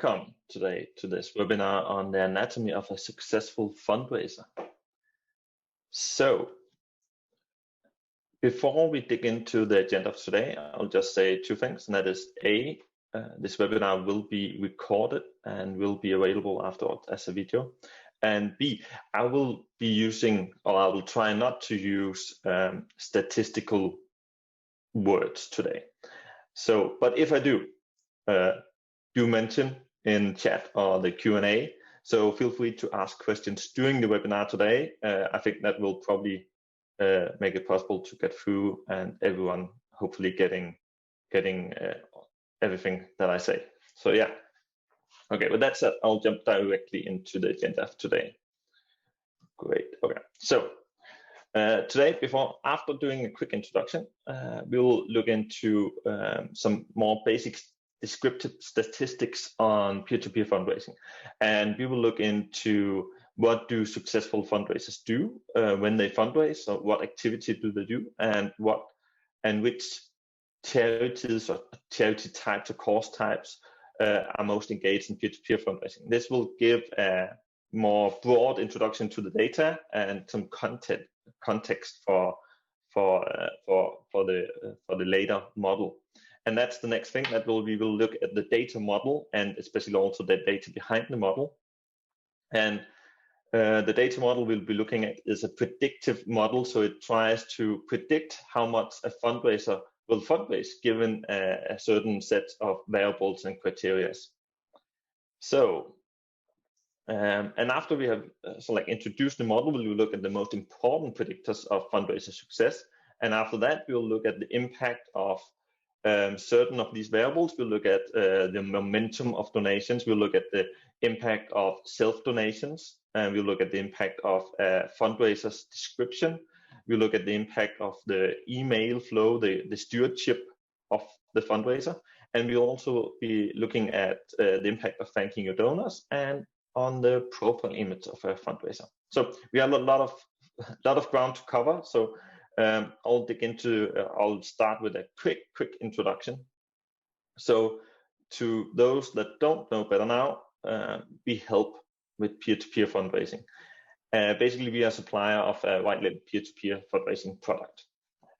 Welcome today to this webinar on the anatomy of a successful fundraiser. So, before we dig into the agenda of today, I'll just say two things, and that is A, this webinar will be recorded and will be available afterwards as a video. And B, I will be using, or I will try not to use statistical words today. So, but if I do, do mention in chat or the Q&A. So feel free to ask questions during the webinar today. I think that will probably make it possible to get through and everyone hopefully getting everything that I say. So yeah. Okay, with that said, I'll jump directly into the agenda of today. Great. Okay. So today, after doing a quick introduction, we will look into some more basic descriptive statistics on peer-to-peer fundraising, and we will look into what do successful fundraisers do when they fundraise, so what activity do they do, and which charities or charity types or cause types are most engaged in peer-to-peer fundraising. This will give a more broad introduction to the data and some context for the later model. And that's the next thing that we will look at the data model and especially also the data behind the model. And the data model we'll be looking at is a predictive model, so it tries to predict how much a fundraiser will fundraise given a certain set of variables and criteria. So, and after we have introduced the model, we will look at the most important predictors of fundraiser success. And after that, we'll look at the impact of certain of these variables. We'll look at the momentum of donations. We'll look at the impact of self-donations, and we'll look at the impact of fundraiser's description. We'll look at the impact of the email flow, the stewardship of the fundraiser, and we'll also be looking at the impact of thanking your donors and on the profile image of a fundraiser. So we have a lot of ground to cover. So I'll dig into. I'll start with a quick introduction. So to those that don't know better now, we help with peer-to-peer fundraising. Basically, we are a supplier of a white label peer-to-peer fundraising product.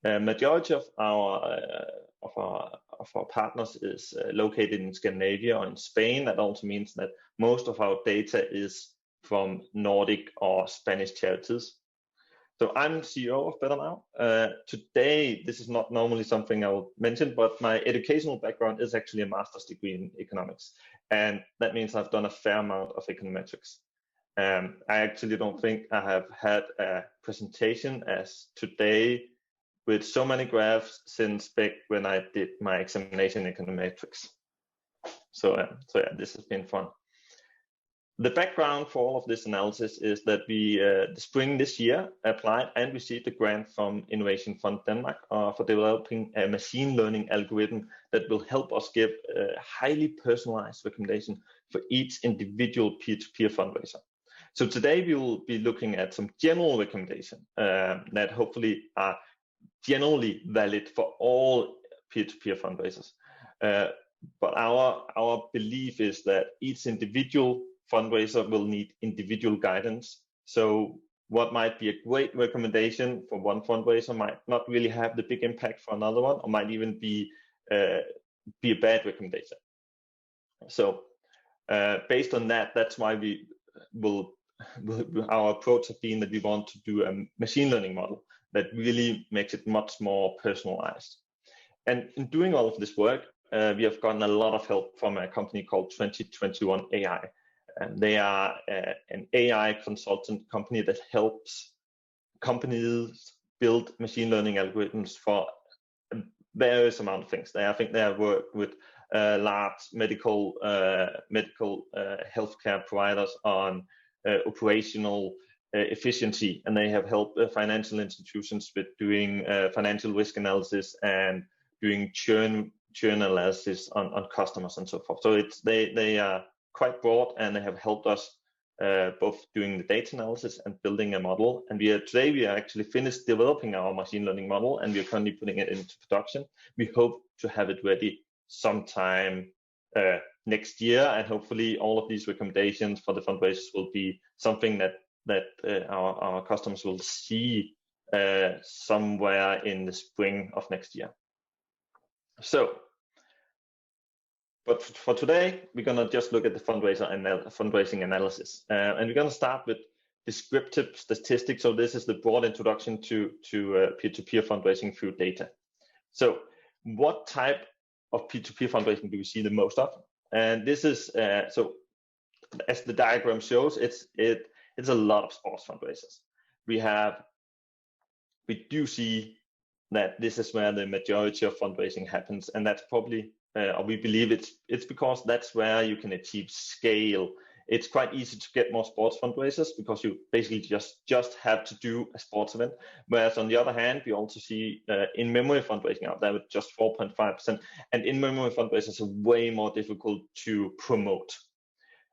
Majority of our partners is located in Scandinavia or in Spain. That also means that most of our data is from Nordic or Spanish charities. So I'm CEO of Better Now. Today, this is not normally something I will mention, but my educational background is actually a master's degree in economics. And that means I've done a fair amount of econometrics. I actually don't think I have had a presentation as today with so many graphs since back when I did my examination in econometrics. So yeah, this has been fun. The background for all of this analysis is that we, the spring this year, applied and received a grant from Innovation Fund Denmark for developing a machine learning algorithm that will help us give a highly personalized recommendation for each individual peer-to-peer fundraiser. So today we will be looking at some general recommendations that hopefully are generally valid for all peer-to-peer fundraisers. But our belief is that each individual fundraiser will need individual guidance. So what might be a great recommendation for one fundraiser might not really have the big impact for another one, or might even be a bad recommendation. So based on that, that's why we our approach has been that we want to do a machine learning model that really makes it much more personalized. And in doing all of this work, we have gotten a lot of help from a company called 2021 AI. And they are an AI consultant company that helps companies build machine learning algorithms for various amount of things. I think they have worked with large medical healthcare providers on operational efficiency, and they have helped financial institutions with doing financial risk analysis and doing churn analysis on customers and so forth. So they are quite broad, and they have helped us both doing the data analysis and building a model. And today we are actually finished developing our machine learning model, and we are currently putting it into production. We hope to have it ready sometime next year, and hopefully all of these recommendations for the fundraisers will be something that our customers will see somewhere in the spring of next year. So, but for today, we're going to just look at the fundraising analysis, and we're going to start with descriptive statistics. So this is the broad introduction to peer-to-peer fundraising through data. So what type of P2P fundraising do we see the most of? And this is so as the diagram shows, it's a lot of sports fundraisers. We do see that this is where the majority of fundraising happens, and that's probably or we believe it's because that's where you can achieve scale. It's quite easy to get more sports fundraisers because you basically just have to do a sports event. Whereas on the other hand, we also see in-memory fundraising out there with just 4.5%, and in-memory fundraisers are way more difficult to promote.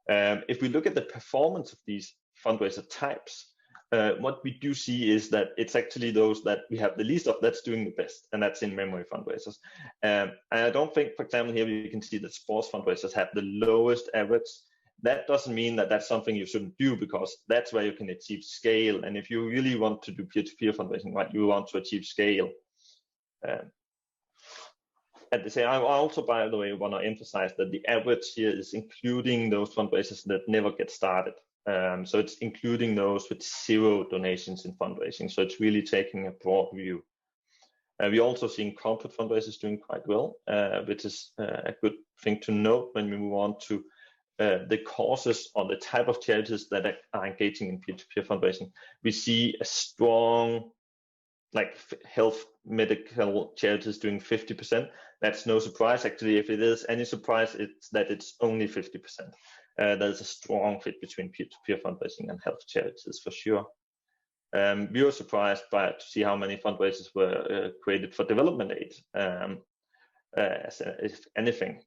If we look at the performance of these fundraiser types, what we do see is that it's actually those that we have the least of that's doing the best, and that's in-memory fundraisers. And I don't think, for example, here you can see that sports fundraisers have the lowest average. That doesn't mean that that's something you shouldn't do, because that's where you can achieve scale. And if you really want to do peer-to-peer fundraising, right, you want to achieve scale. At the same, I also, by the way, want to emphasize that the average here is including those fundraisers that never get started. So it's including those with 0 donations in fundraising. So it's really taking a broad view. We're also seeing corporate fundraisers doing quite well, which is a good thing to note when we move on to the causes or the type of charities that are engaging in peer-to-peer fundraising. We see a strong, like health, medical charities doing 50%. That's no surprise. Actually, if it is any surprise, it's that it's only 50%. There's a strong fit between peer-to-peer fundraising and health charities for sure. We were surprised to see how many fundraisers were created for development aid, if anything.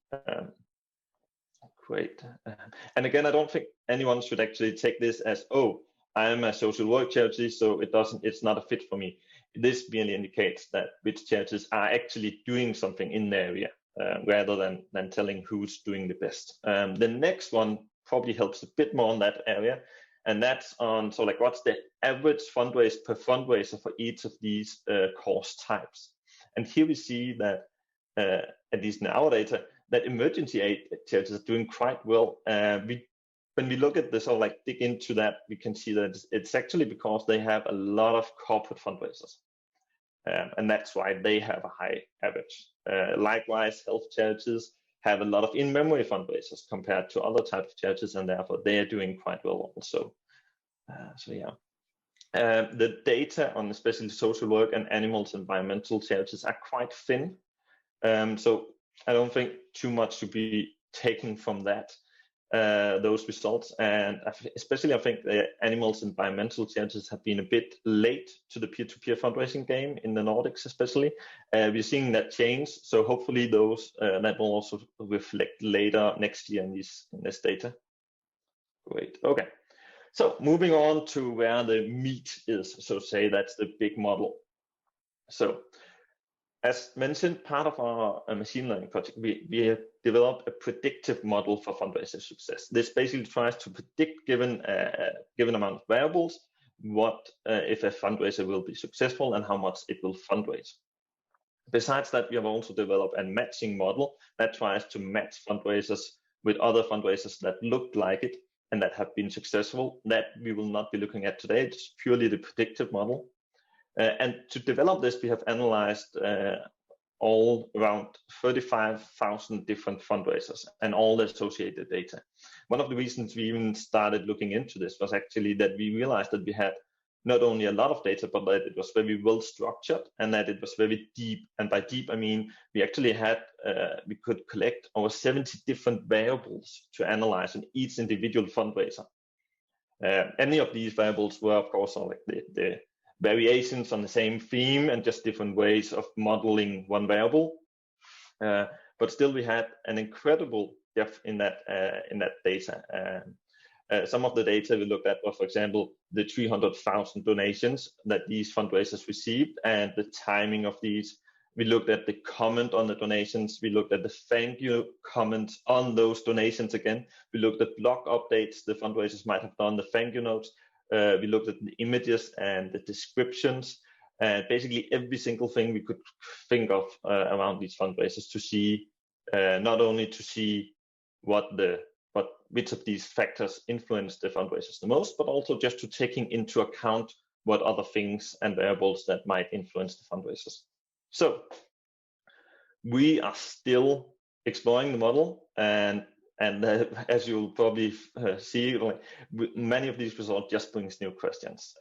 Great. And again, I don't think anyone should actually take this as, oh, I am a social work charity, so it's not a fit for me. This merely indicates that which charities are actually doing something in the area, rather than telling who's doing the best. The next one probably helps a bit more on that area, and that's on, so like, what's the average fundraise per fundraiser for each of these course types? And here we see that, at least in our data, that emergency aid charities are doing quite well. When we look at this, or like dig into that, we can see that it's actually because they have a lot of corporate fundraisers. And that's why they have a high average. Likewise, health charities have a lot of in-memory fundraisers compared to other types of charities, and therefore they are doing quite well also. So yeah. The data on especially social work and animals environmental charities are quite thin. So I don't think too much to be taken from that, those results. And especially I think the animals environmental charities have been a bit late to the peer-to-peer fundraising game in the Nordics especially. We're seeing that change. So hopefully those that will also reflect later next year in this data. Great, okay. So moving on to where the meat is, so to say, that's the big model. So as mentioned, part of our machine learning project, we have developed a predictive model for fundraiser success. This basically tries to predict, given a given amount of variables, what if a fundraiser will be successful and how much it will fundraise. Besides that, we have also developed a matching model that tries to match fundraisers with other fundraisers that look like it and that have been successful. That we will not be looking at today. It's purely the predictive model. And to develop this, we have analyzed all around 35,000 different fundraisers and all the associated data. One of the reasons we even started looking into this was actually that we realized that we had not only a lot of data, but that it was very well structured and that it was very deep. And by deep, I mean we actually had, we could collect over 70 different variables to analyze in each individual fundraiser. Any of these variables were, of course, like the variations on the same theme and just different ways of modeling one variable. But still, we had an incredible depth in that data. Some of the data we looked at were, for example, the 300,000 donations that these fundraisers received and the timing of these, We looked at the comment on the donations. We looked at the thank you comments on those donations again. We looked at blog updates the fundraisers might have done, the thank you notes. We looked at the images and the descriptions, and basically every single thing we could think of around these fundraisers to see, not only to see which of these factors influence the fundraisers the most, but also just to taking into account what other things and variables that might influence the fundraisers. So we are still exploring the model, and as you'll probably see, many of these results just brings new questions.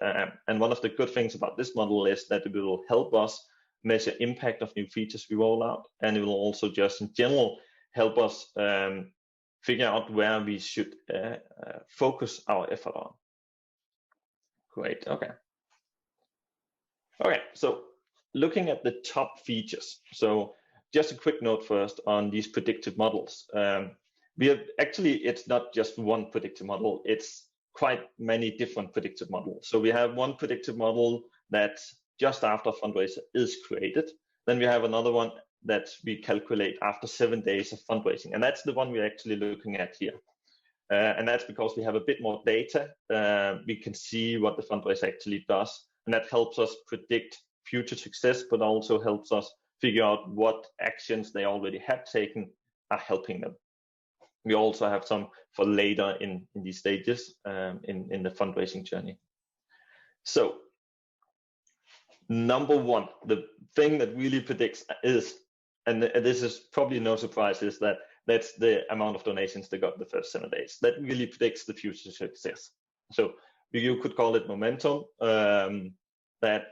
And one of the good things about this model is that it will help us measure impact of new features we roll out, and it will also just in general help us figure out where we should focus our effort on. Great, okay. Okay, so looking at the top features. So just a quick note first on these predictive models. We have actually, it's not just one predictive model, it's quite many different predictive models. So we have one predictive model that's just after a fundraiser is created. Then we have another one that we calculate after 7 days of fundraising. And that's the one we're actually looking at here. And that's because we have a bit more data. We can see what the fundraiser actually does. And that helps us predict future success, but also helps us figure out what actions they already have taken are helping them. We also have some for later in these stages in the fundraising journey. So number one, the thing that really predicts is, and this is probably no surprise, is that's the amount of donations they got the first 7 days. That really predicts the future success. So you could call it momentum. That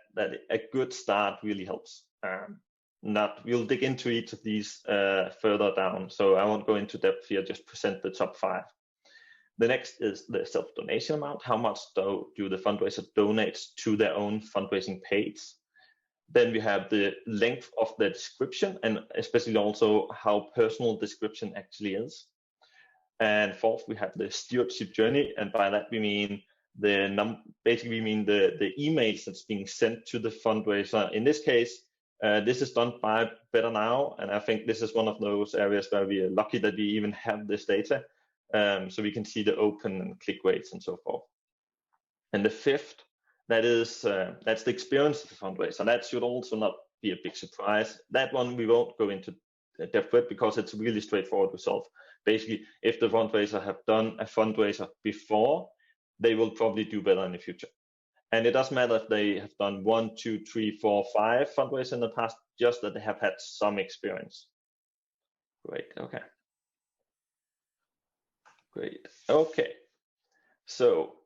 a good start really helps. We'll dig into each of these further down, so I won't go into depth here, just present the top 5. The next is the self-donation amount. How much do the fundraiser donate to their own fundraising page? Then we have the length of the description, and especially also how personal description actually is. And fourth, we have the stewardship journey, and by that we mean basically we mean the emails that's being sent to the fundraiser. In this case, this is done by Better Now, and I think this is one of those areas where we are lucky that we even have this data, so we can see the open and click rates and so forth. And the fifth, that's the experience of the fundraiser. That should also not be a big surprise. That one we won't go into depth with because it's really straightforward to solve. Basically, if the fundraiser have done a fundraiser before, they will probably do better in the future. And it doesn't matter if they have done 1, 2, 3, 4, 5 fundraisers in the past, just that they have had some experience. Great, okay. Great, okay. So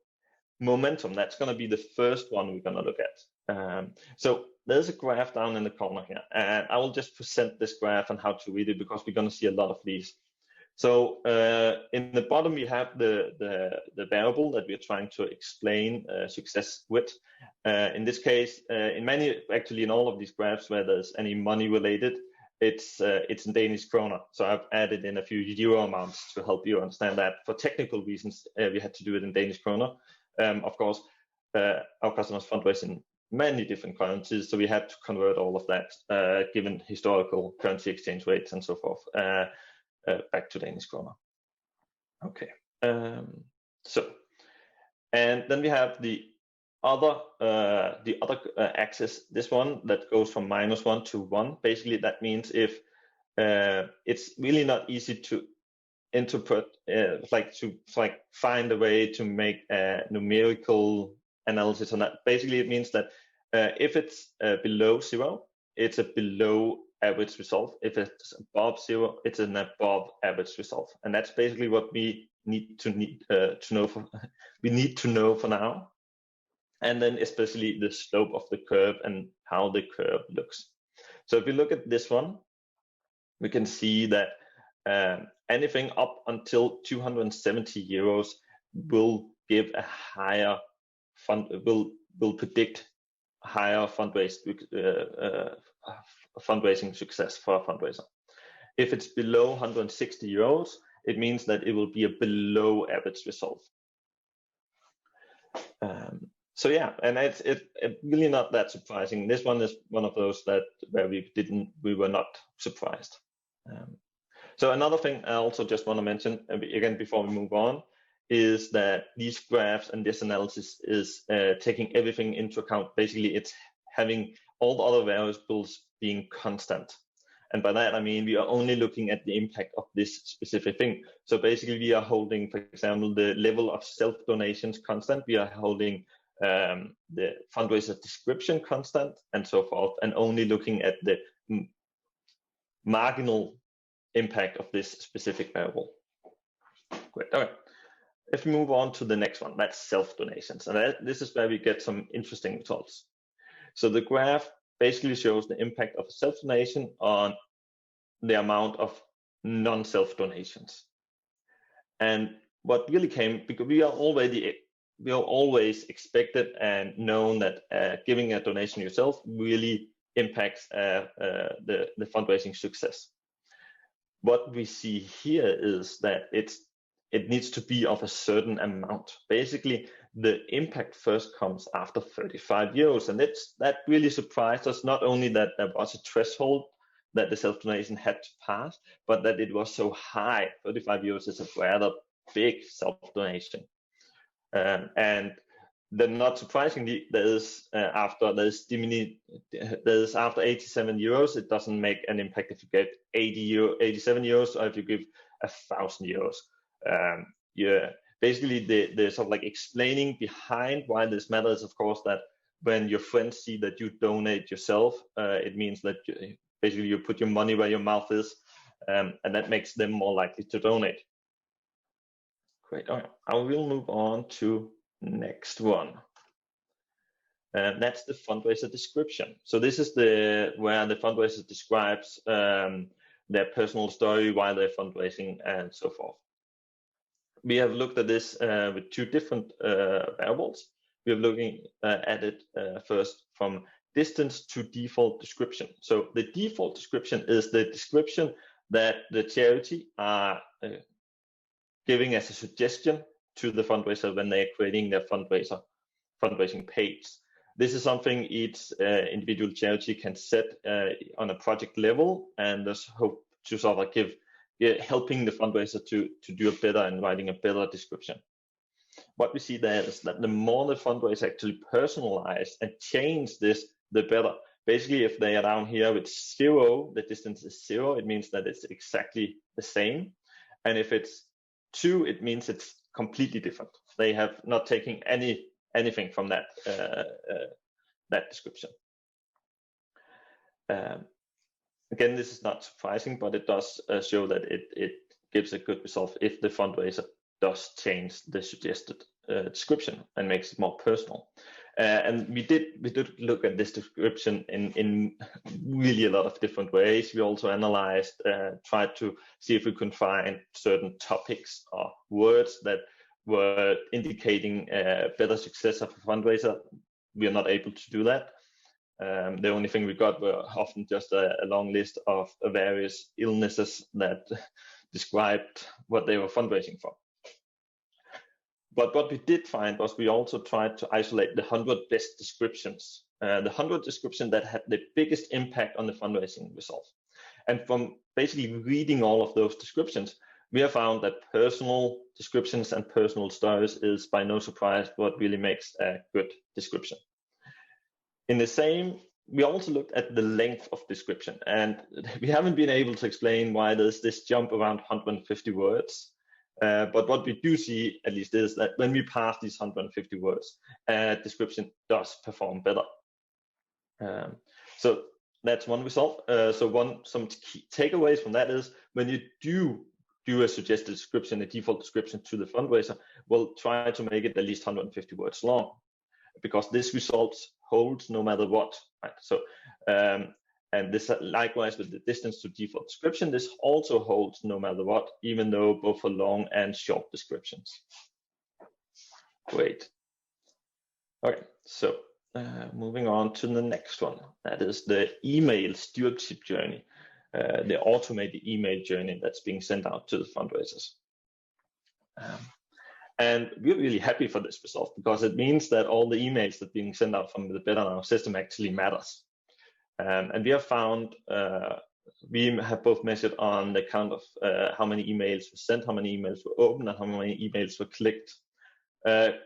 momentum, that's gonna be the first one we're gonna look at. So there's a graph down in the corner here, and I will just present this graph and how to read it because we're gonna see a lot of these. So in the bottom, we have the variable that we're trying to explain success with. In this case, actually in all of these graphs where there's any money related, it's in Danish kroner. So I've added in a few euro amounts to help you understand that. For technical reasons, we had to do it in Danish kroner. Of course, our customers fundraise in many different currencies, so we had to convert all of that, given historical currency exchange rates and so forth. Back to Danish kroner. Okay, so, and then we have the other axis, this one that goes from -1 to 1. Basically, that means if it's really not easy to interpret, like find a way to make a numerical analysis on that. Basically, it means that if it's below 0, it's a below average result. If it's above 0, it's an above average result, and that's basically what we need to know for we need to know for now. And then especially the slope of the curve and how the curve looks. So if we look at this one, we can see that anything up until 270 euros will give a higher will predict higher fundraising success for a fundraiser. If it's below 160 euros, it means that it will be a below average result. So yeah, and it's really not that surprising. This one is one of those where we were not surprised. So another thing I also just want to mention again before we move on is that these graphs and this analysis is taking everything into account. Basically, it's having all the other variables being constant. And by that, I mean, we are only looking at the impact of this specific thing. So basically, we are holding, for example, the level of self-donations constant. We are holding the fundraiser description constant and so forth, and only looking at the marginal impact of this specific variable. Great. All right. If we move on to the next one, that's self-donations. And this is where we get some interesting results. So the graph basically shows the impact of self-donation on the amount of non-self donations. And what really came, because we are always expected and known that giving a donation yourself really impacts the fundraising success. What we see here is that it needs to be of a certain amount. Basically, the impact first comes after 35 years, and that really surprised us. Not only that there was a threshold that the self-donation had to pass, but that it was so high. 35 years is a rather big self-donation, and then not surprisingly, after 87 euros, it doesn't make an impact if you get 87 euros or if you give 1,000 euros. Yeah, basically the sort of like explaining behind why this matters, of course, that when your friends see that you donate yourself, it means that basically you put your money where your mouth is, and that makes them more likely to donate. Great. All right. I will move on to next one. That's the fundraiser description. So this is where the fundraiser describes their personal story, why they're fundraising, and so forth. We have looked at this with two different variables. We are looking at it first from distance to default description. So the default description is the description that the charity are giving as a suggestion to the fundraiser when they're creating their fundraising page. This is something each individual charity can set on a project level, and thus hope to sort of helping the fundraiser to do a better and writing a better description. What we see there is that the more the fundraiser actually personalize and change this, the better. Basically, if they are down here with 0, the distance is 0, it means that it's exactly the same. And if it's 2, it means it's completely different. They have not taken anything from that description. Again, this is not surprising, but it does show that it gives a good result if the fundraiser does change the suggested description and makes it more personal. And we did look at this description in really a lot of different ways. We also analyzed, tried to see if we could find certain topics or words that were indicating better success of a fundraiser. We are not able to do that. The only thing we got were often just a long list of various illnesses that described what they were fundraising for. But what we did find was we also tried to isolate the 100 best descriptions, the 100 descriptions that had the biggest impact on the fundraising result. And from basically reading all of those descriptions, we have found that personal descriptions and personal stories is by no surprise what really makes a good description. In the same, we also looked at the length of description, and we haven't been able to explain why there's this jump around 150 words. But what we do see, at least, is that when we pass these 150 words, description does perform better. So that's one result. Some key takeaways from that is when you do a suggested description, a default description to the fundraiser, we'll try to make it at least 150 words long, because this result holds no matter what. Right? So, and this likewise with the distance to default description, this also holds no matter what, even though both for long and short descriptions. Great. Okay, so moving on to the next one. That is the email stewardship journey, the automated email journey that's being sent out to the fundraisers. And we're really happy for this result because it means that all the emails that are being sent out from the Better Now system actually matters. And we have found, we have both measured on the count of how many emails were sent, how many emails were opened, and how many emails were clicked.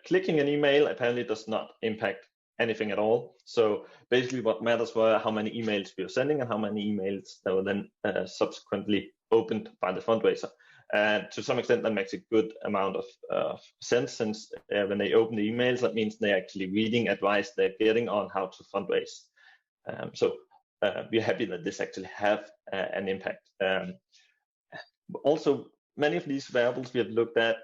Clicking an email apparently does not impact anything at all. So basically what matters were how many emails we were sending and how many emails that were then subsequently opened by the fundraiser. And to some extent, that makes a good amount of sense, since when they open the emails, that means they're actually reading advice they're getting on how to fundraise. So we're happy that this actually have an impact. Also, many of these variables we have looked at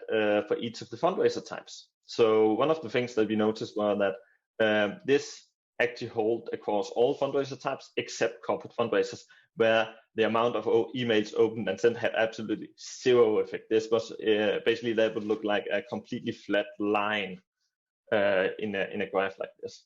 for each of the fundraiser types. So one of the things that we noticed were that this actually hold across all fundraiser types except corporate fundraisers, where the amount of emails opened and sent had absolutely zero effect. This was basically, that would look like a completely flat line in a graph like this.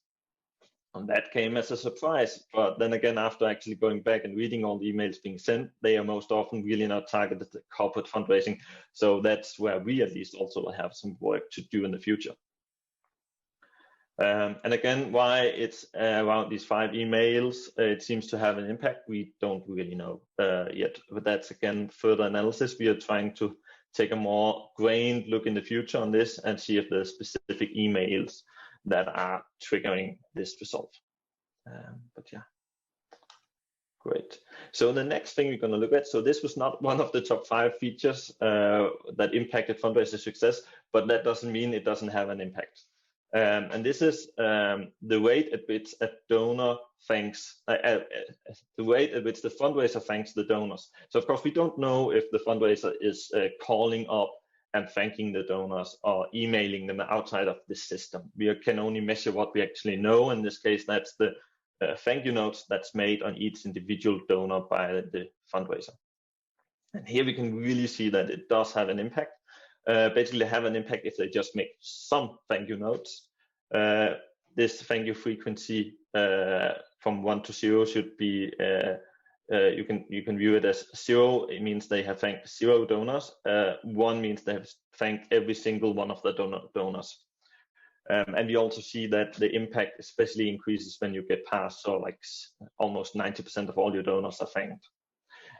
And that came as a surprise, but then again, after actually going back and reading all the emails being sent, they are most often really not targeted at corporate fundraising. So that's where we at least also will have some work to do in the future. And again, why it's around these 5 emails, it seems to have an impact. We don't really know yet, but that's again further analysis. We are trying to take a more grained look in the future on this and see if there's specific emails that are triggering this result. But yeah, great. So the next thing we're going to look at, so this was not one of the top 5 features that impacted fundraiser success, but that doesn't mean it doesn't have an impact. And this is the rate at which a donor thanks, the rate at which the fundraiser thanks the donors. So of course, we don't know if the fundraiser is calling up and thanking the donors or emailing them outside of this system. We can only measure what we actually know. In this case, that's the thank you notes that's made on each individual donor by the fundraiser. And here we can really see that it does have an impact. Basically have an impact if they just make some thank you notes. This thank you frequency from 1 to 0 should be, you can view it as 0. It means they have thanked 0 donors. 1 means they have thanked every single one of the donors. And we also see that the impact especially increases when you get past, so like almost 90% of all your donors are thanked.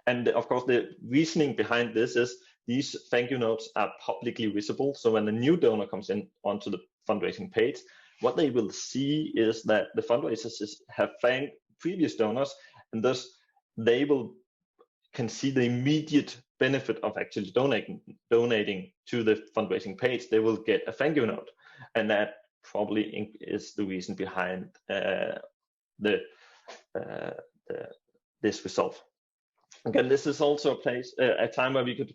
And of course, the reasoning behind this is these thank you notes are publicly visible. So when a new donor comes in onto the fundraising page, what they will see is that the fundraisers have thanked previous donors, and thus they can see the immediate benefit of actually donating to the fundraising page. They will get a thank you note, and that probably is the reason behind this result. Again, this is also a time where we could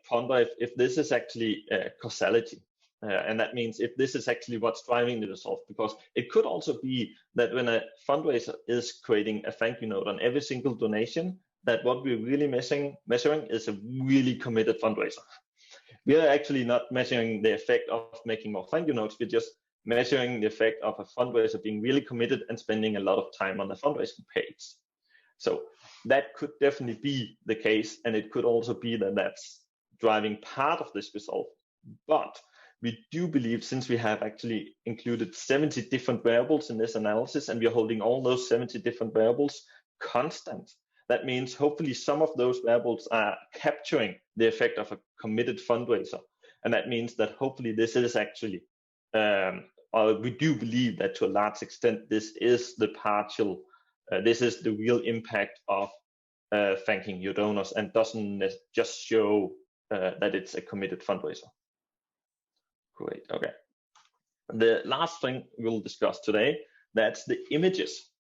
ponder if this is actually causality. And that means if this is actually what's driving the result, because it could also be that when a fundraiser is creating a thank you note on every single donation, that what we're really measuring is a really committed fundraiser. We are actually not measuring the effect of making more thank you notes. We're just measuring the effect of a fundraiser being really committed and spending a lot of time on the fundraising page. So that could definitely be the case, and it could also be that that's driving part of this result. But we do believe, since we have actually included 70 different variables in this analysis, and we are holding all those 70 different variables constant, that means hopefully some of those variables are capturing the effect of a committed fundraiser. And that means that hopefully this is actually, or we do believe that to a large extent, this is the partial, this is the real impact of thanking your donors, and doesn't just show that it's a committed fundraiser. Great, okay. The last thing we'll discuss today, that's the images.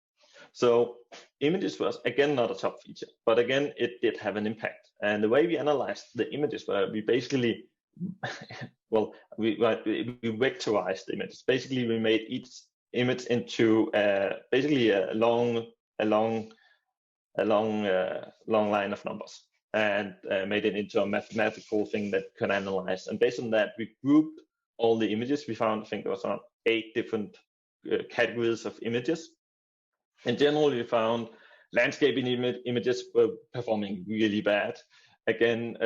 So images was again not a top feature, but again it did have an impact. And the way we analyzed the images were we basically, well, we vectorized the images. Basically, we made each image into basically a long line of numbers, and made it into a mathematical thing that can analyze. And based on that, we grouped all the images. We found, I think there was around 8 different categories of images. In general, we found landscape images were performing really bad. Again,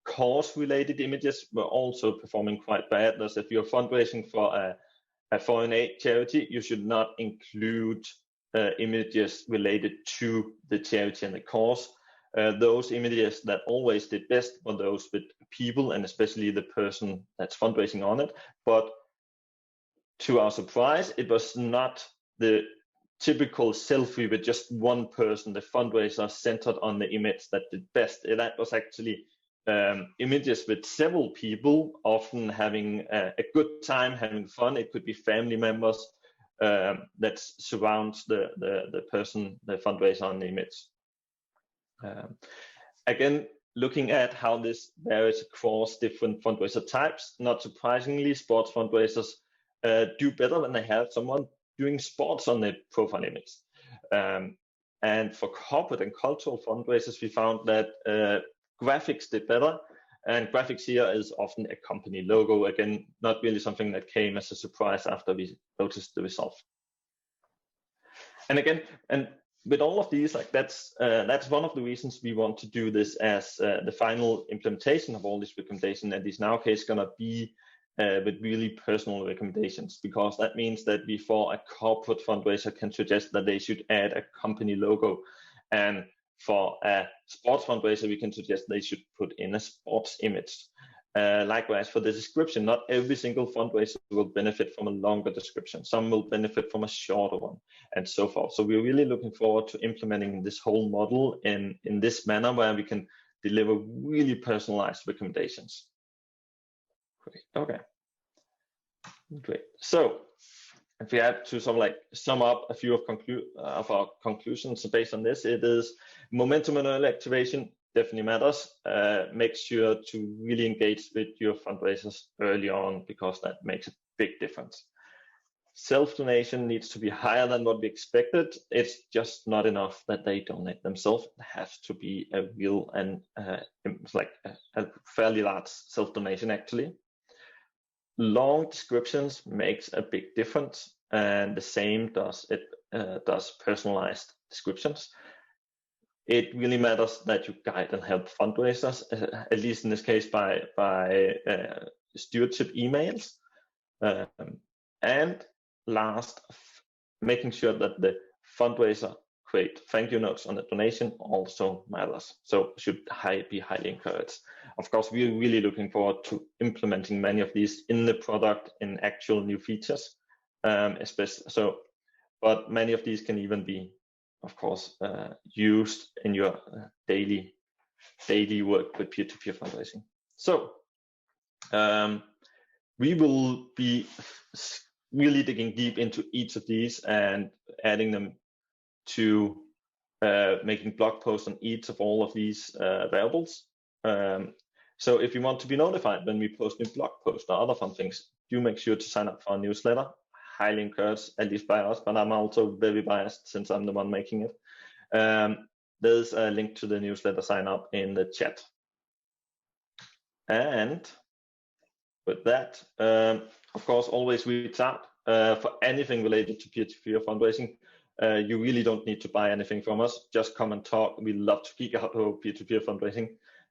cause-related images were also performing quite bad. Thus, if you're fundraising for a foreign aid charity, you should not include images related to the charity and the cause. Those images that always did best were those with people, and especially the person that's fundraising on it. But to our surprise, it was not the typical selfie with just one person, the fundraiser centered on the image, that did best. That was actually images with several people, often having a good time, having fun. It could be family members that surrounds the person, the fundraiser on the image. Again, looking at how this varies across different fundraiser types, not surprisingly, sports fundraisers do better when they have someone doing sports on the profile image. And for corporate and cultural fundraisers, we found that graphics did better. And graphics here is often a company logo. Again, not really something that came as a surprise after we noticed the result. And again, and with all of these, like that's one of the reasons we want to do this as the final implementation of all these recommendations. And this in our case going to be with really personal recommendations, because that means that before a corporate fundraiser can suggest that they should add a company logo, and for a sports fundraiser we can suggest they should put in a sports image. Likewise, for the description, not every single fundraiser will benefit from a longer description. Some will benefit from a shorter one, and so forth. So we're really looking forward to implementing this whole model in this manner, where we can deliver really personalized recommendations. Great. Okay. Great. So if we have to sum up a few of our conclusions based on this, it is momentum and early activation definitely matters. Make sure to really engage with your fundraisers early on, because that makes a big difference. Self-donation needs to be higher than what we expected. It's just not enough that they donate themselves. It has to be a real and a fairly large self-donation actually. Long descriptions makes a big difference, and the same does personalized descriptions. It really matters that you guide and help fundraisers, at least in this case by stewardship emails. And last, making sure that the fundraiser create thank you notes on the donation also matters. So should be highly encouraged. Of course, we're really looking forward to implementing many of these in the product in actual new features, especially so. But many of these can even be, of course, used in your daily work with peer-to-peer fundraising. So we will be really digging deep into each of these and adding them to making blog posts on each of all of these variables. So if you want to be notified when we post new blog posts or other fun things, do make sure to sign up for our newsletter. Highly encouraged, at least by us, but I'm also very biased since I'm the one making it. There's a link to the newsletter sign up in the chat. And with that, of course, always reach out for anything related to peer-to-peer fundraising. You really don't need to buy anything from us. Just come and talk. We love to geek out over peer-to-peer fundraising.